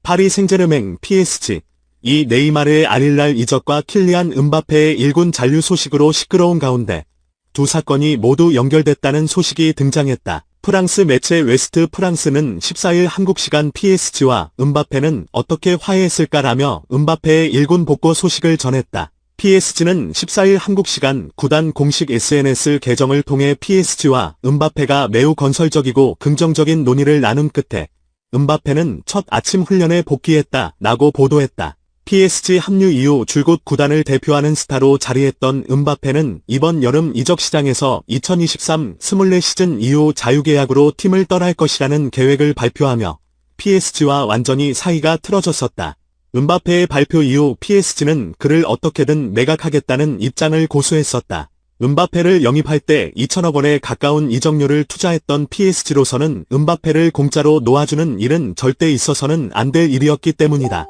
파리 생제르맹 PSG. 이 네이마르의 아릴랄 이적과 킬리안 음바페의 일군 잔류 소식으로 시끄러운 가운데 두 사건이 모두 연결됐다는 소식이 등장했다. 프랑스 매체 웨스트 프랑스는 14일 한국 시간 PSG와 음바페는 어떻게 화해했을까라며 음바페의 일군 복구 소식을 전했다. PSG는 14일 한국 시간 구단 공식 SNS 계정을 통해 PSG와 음바페가 매우 건설적이고 긍정적인 논의를 나눈 끝에 음바페는 첫 아침 훈련에 복귀했다라고 보도했다. PSG 합류 이후 줄곧 구단을 대표하는 스타로 자리했던 음바페는 이번 여름 이적 시장에서 2023-24 시즌 이후 자유계약으로 팀을 떠날 것이라는 계획을 발표하며 PSG와 완전히 사이가 틀어졌었다. 음바페의 발표 이후 PSG는 그를 어떻게든 매각하겠다는 입장을 고수했었다. 음바페를 영입할 때 2천억 원에 가까운 이적료를 투자했던 PSG로서는 음바페를 공짜로 놓아주는 일은 절대 있어서는 안 될 일이었기 때문이다.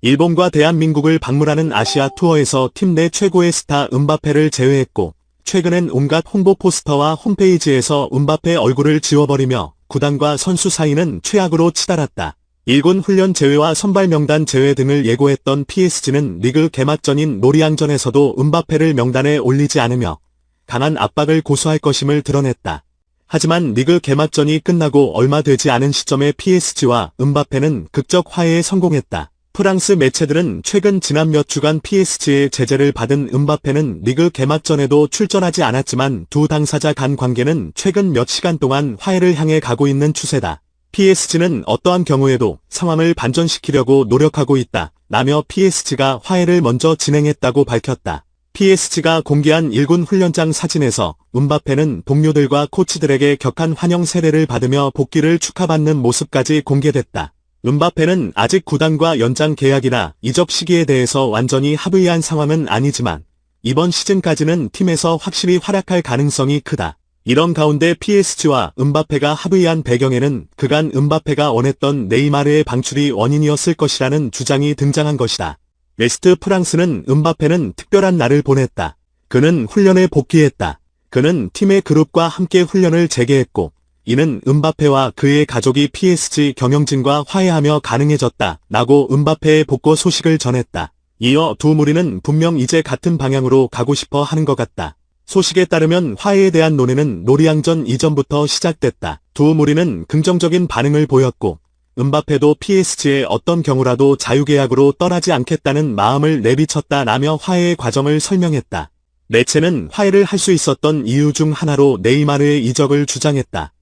일본과 대한민국을 방문하는 아시아 투어에서 팀 내 최고의 스타 음바페를 제외했고 최근엔 온갖 홍보 포스터와 홈페이지에서 음바페 얼굴을 지워버리며 구단과 선수 사이는 최악으로 치달았다. 일군 훈련 제외와 선발 명단 제외 등을 예고했던 PSG는 리그 개막전인 노리앙전에서도 음바페를 명단에 올리지 않으며 강한 압박을 고수할 것임을 드러냈다. 하지만 리그 개막전이 끝나고 얼마 되지 않은 시점에 PSG와 음바페는 극적 화해에 성공했다. 프랑스 매체들은 최근 지난 몇 주간 PSG의 제재를 받은 음바페는 리그 개막전에도 출전하지 않았지만 두 당사자 간 관계는 최근 몇 시간 동안 화해를 향해 가고 있는 추세다. PSG는 어떠한 경우에도 상황을 반전시키려고 노력하고 있다 라며 PSG가 화해를 먼저 진행했다고 밝혔다. PSG가 공개한 일군 훈련장 사진에서 음바페는 동료들과 코치들에게 격한 환영 세례를 받으며 복귀를 축하받는 모습까지 공개됐다. 음바페는 아직 구단과 연장 계약이나 이적 시기에 대해서 완전히 합의한 상황은 아니지만 이번 시즌까지는 팀에서 확실히 활약할 가능성이 크다. 이런 가운데 PSG와 음바페가 합의한 배경에는 그간 음바페가 원했던 네이마르의 방출이 원인이었을 것이라는 주장이 등장한 것이다. 웨스트 프랑스는 음바페는 특별한 날을 보냈다. 그는 훈련에 복귀했다. 그는 팀의 그룹과 함께 훈련을 재개했고 이는 음바페와 그의 가족이 PSG 경영진과 화해하며 가능해졌다 라고 음바페의 복구 소식을 전했다. 이어 두 무리는 분명 이제 같은 방향으로 가고 싶어 하는 것 같다. 소식에 따르면 화해에 대한 논의는 노리앙전 이전부터 시작됐다. 두 무리는 긍정적인 반응을 보였고 음바페도 PSG의 어떤 경우라도 자유계약으로 떠나지 않겠다는 마음을 내비쳤다 라며 화해의 과정을 설명했다. 매체는 화해를 할 수 있었던 이유 중 하나로 네이마르의 이적을 주장했다.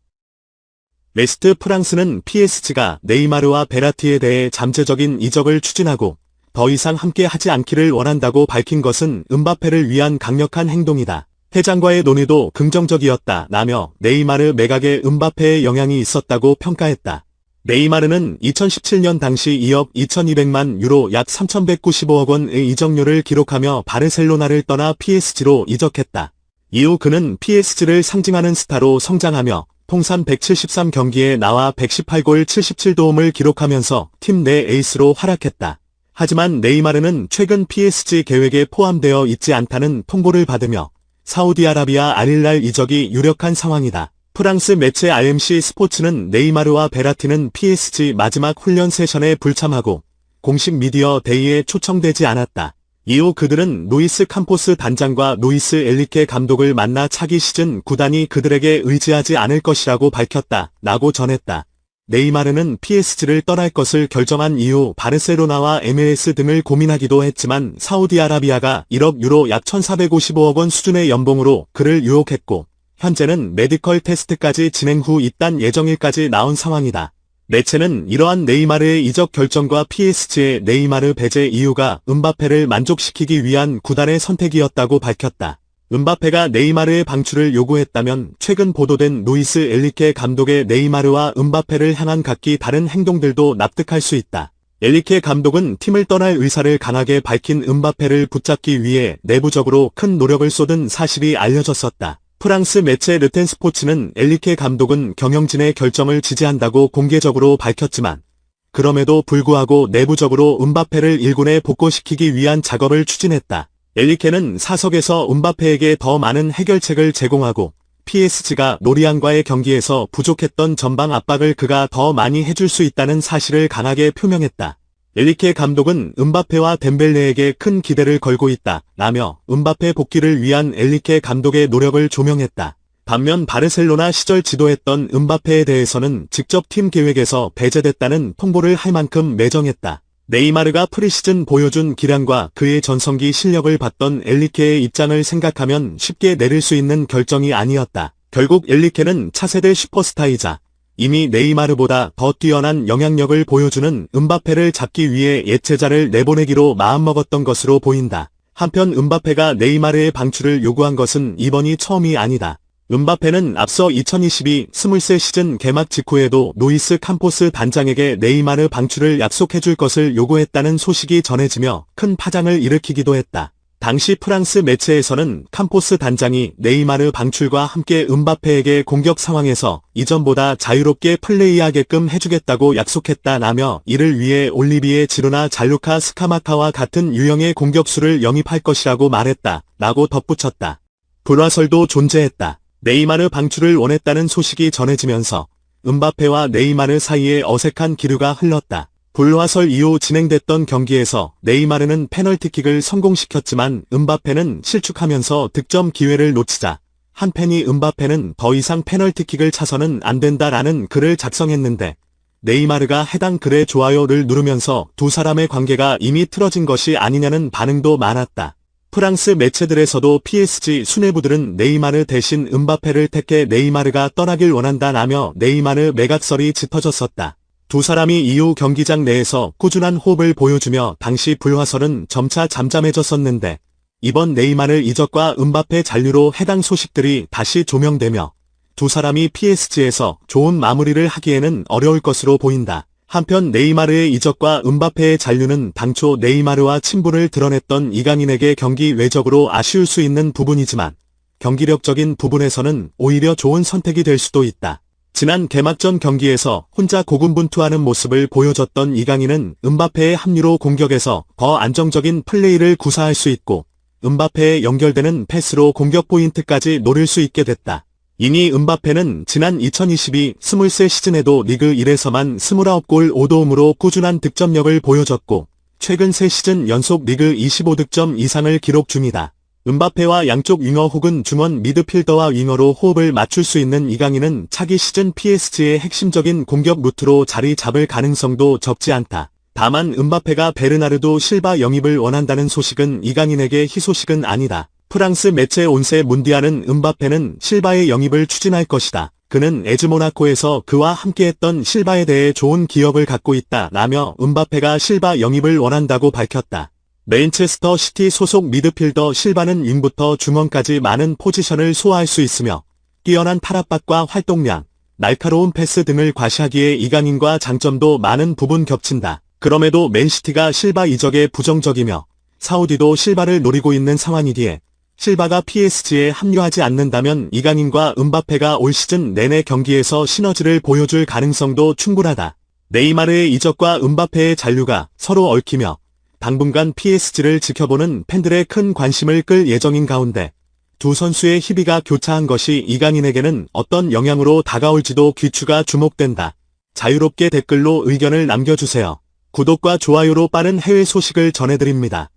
웨스트 프랑스는 PSG가 네이마르와 베라티에 대해 잠재적인 이적을 추진하고 더 이상 함께 하지 않기를 원한다고 밝힌 것은 음바페를 위한 강력한 행동이다. 회장과의 논의도 긍정적이었다 라며 네이마르 매각에 음바페의 영향이 있었다고 평가했다. 네이마르는 2017년 당시 2억 2200만 유로 약 3195억 원의 이적료를 기록하며 바르셀로나를 떠나 PSG로 이적했다. 이후 그는 PSG를 상징하는 스타로 성장하며 통산 173경기에 나와 118골 77도움을 기록하면서 팀 내 에이스로 활약했다. 하지만 네이마르는 최근 PSG 계획에 포함되어 있지 않다는 통보를 받으며 사우디아라비아 알힐랄 이적이 유력한 상황이다. 프랑스 매체 RMC 스포츠는 네이마르와 베라티는 PSG 마지막 훈련 세션에 불참하고 공식 미디어 데이에 초청되지 않았다. 이후 그들은 루이스 캄포스 단장과 루이스 엘리케 감독을 만나 차기 시즌 구단이 그들에게 의지하지 않을 것이라고 밝혔다 라고 전했다. 네이마르는 PSG를 떠날 것을 결정한 이후 바르셀로나와 MLS 등을 고민하기도 했지만 사우디아라비아가 1억 유로 약 1455억 원 수준의 연봉으로 그를 유혹했고 현재는 메디컬 테스트까지 진행 후 입단 예정일까지 나온 상황이다. 매체는 이러한 네이마르의 이적 결정과 PSG의 네이마르 배제 이유가 음바페를 만족시키기 위한 구단의 선택이었다고 밝혔다. 음바페가 네이마르의 방출을 요구했다면 최근 보도된 루이스 엘리케 감독의 네이마르와 음바페를 향한 각기 다른 행동들도 납득할 수 있다. 엘리케 감독은 팀을 떠날 의사를 강하게 밝힌 음바페를 붙잡기 위해 내부적으로 큰 노력을 쏟은 사실이 알려졌었다. 프랑스 매체 르텐스포츠는 엘리케 감독은 경영진의 결정을 지지한다고 공개적으로 밝혔지만 그럼에도 불구하고 내부적으로 음바페를 1군에 복귀시키기 위한 작업을 추진했다. 엘리케는 사석에서 음바페에게 더 많은 해결책을 제공하고 PSG가 로리앙과의 경기에서 부족했던 전방 압박을 그가 더 많이 해줄 수 있다는 사실을 강하게 표명했다. 엔리케 감독은 음바페와 덴벨레에게 큰 기대를 걸고 있다 라며 음바페 복귀를 위한 엔리케 감독의 노력을 조명했다. 반면 바르셀로나 시절 지도했던 음바페에 대해서는 직접 팀 계획에서 배제됐다는 통보를 할 만큼 매정했다. 네이마르가 프리시즌 보여준 기량과 그의 전성기 실력을 봤던 엔리케의 입장을 생각하면 쉽게 내릴 수 있는 결정이 아니었다. 결국 엔리케는 차세대 슈퍼스타이자 이미 네이마르보다 더 뛰어난 영향력을 보여주는 음바페를 잡기 위해 예체자를 내보내기로 마음먹었던 것으로 보인다. 한편 음바페가 네이마르의 방출을 요구한 것은 이번이 처음이 아니다. 음바페는 앞서 2022-23 시즌 개막 직후에도 루이스 캄포스 단장에게 네이마르 방출을 약속해줄 것을 요구했다는 소식이 전해지며 큰 파장을 일으키기도 했다. 당시 프랑스 매체에서는 캄포스 단장이 네이마르 방출과 함께 음바페에게 공격 상황에서 이전보다 자유롭게 플레이하게끔 해주겠다고 약속했다라며 이를 위해 올리비에 지루나 잘루카 스카마카와 같은 유형의 공격수를 영입할 것이라고 말했다 라고 덧붙였다. 불화설도 존재했다. 네이마르 방출을 원했다는 소식이 전해지면서 음바페와 네이마르 사이에 어색한 기류가 흘렀다. 불화설 이후 진행됐던 경기에서 네이마르는 페널티킥을 성공시켰지만 음바페는 실축하면서 득점 기회를 놓치자 한 팬이 음바페는 더 이상 페널티킥을 차서는 안 된다라는 글을 작성했는데 네이마르가 해당 글에 좋아요를 누르면서 두 사람의 관계가 이미 틀어진 것이 아니냐는 반응도 많았다. 프랑스 매체들에서도 PSG 수뇌부들은 네이마르 대신 음바페를 택해 네이마르가 떠나길 원한다라며 네이마르 매각설이 짙어졌었다. 두 사람이 이후 경기장 내에서 꾸준한 호흡을 보여주며 당시 불화설은 점차 잠잠해졌었는데 이번 네이마르 이적과 음바페 잔류로 해당 소식들이 다시 조명되며 두 사람이 PSG에서 좋은 마무리를 하기에는 어려울 것으로 보인다. 한편 네이마르의 이적과 음바페의 잔류는 당초 네이마르와 친분을 드러냈던 이강인에게 경기 외적으로 아쉬울 수 있는 부분이지만 경기력적인 부분에서는 오히려 좋은 선택이 될 수도 있다. 지난 개막전 경기에서 혼자 고군분투하는 모습을 보여줬던 이강인은 음바페의 합류로 공격에서 더 안정적인 플레이를 구사할 수 있고 음바페에 연결되는 패스로 공격 포인트까지 노릴 수 있게 됐다. 이니 음바페는 지난 2022-23 시즌에도 리그 1에서만 29골 5도움으로 꾸준한 득점력을 보여줬고 최근 3시즌 연속 리그 25득점 이상을 기록 중이다. 음바페와 양쪽 윙어 혹은 중원 미드필더와 윙어로 호흡을 맞출 수 있는 이강인은 차기 시즌 PSG의 핵심적인 공격 루트로 자리 잡을 가능성도 적지 않다. 다만 음바페가 베르나르도 실바 영입을 원한다는 소식은 이강인에게 희소식은 아니다. 프랑스 매체 온세 문디아는 음바페는 실바의 영입을 추진할 것이다. 그는 에즈모나코에서 그와 함께했던 실바에 대해 좋은 기억을 갖고 있다 라며 음바페가 실바 영입을 원한다고 밝혔다. 맨체스터 시티 소속 미드필더 실바는 윙부터 중원까지 많은 포지션을 소화할 수 있으며 뛰어난 탈압박과 활동량, 날카로운 패스 등을 과시하기에 이강인과 장점도 많은 부분 겹친다. 그럼에도 맨시티가 실바 이적에 부정적이며 사우디도 실바를 노리고 있는 상황이기에 실바가 PSG에 합류하지 않는다면 이강인과 음바페가 올 시즌 내내 경기에서 시너지를 보여줄 가능성도 충분하다. 네이마르의 이적과 음바페의 잔류가 서로 얽히며 당분간 PSG를 지켜보는 팬들의 큰 관심을 끌 예정인 가운데 두 선수의 희비가 교차한 것이 이강인에게는 어떤 영향으로 다가올지도 귀추가 주목된다. 자유롭게 댓글로 의견을 남겨주세요. 구독과 좋아요로 빠른 해외 소식을 전해드립니다.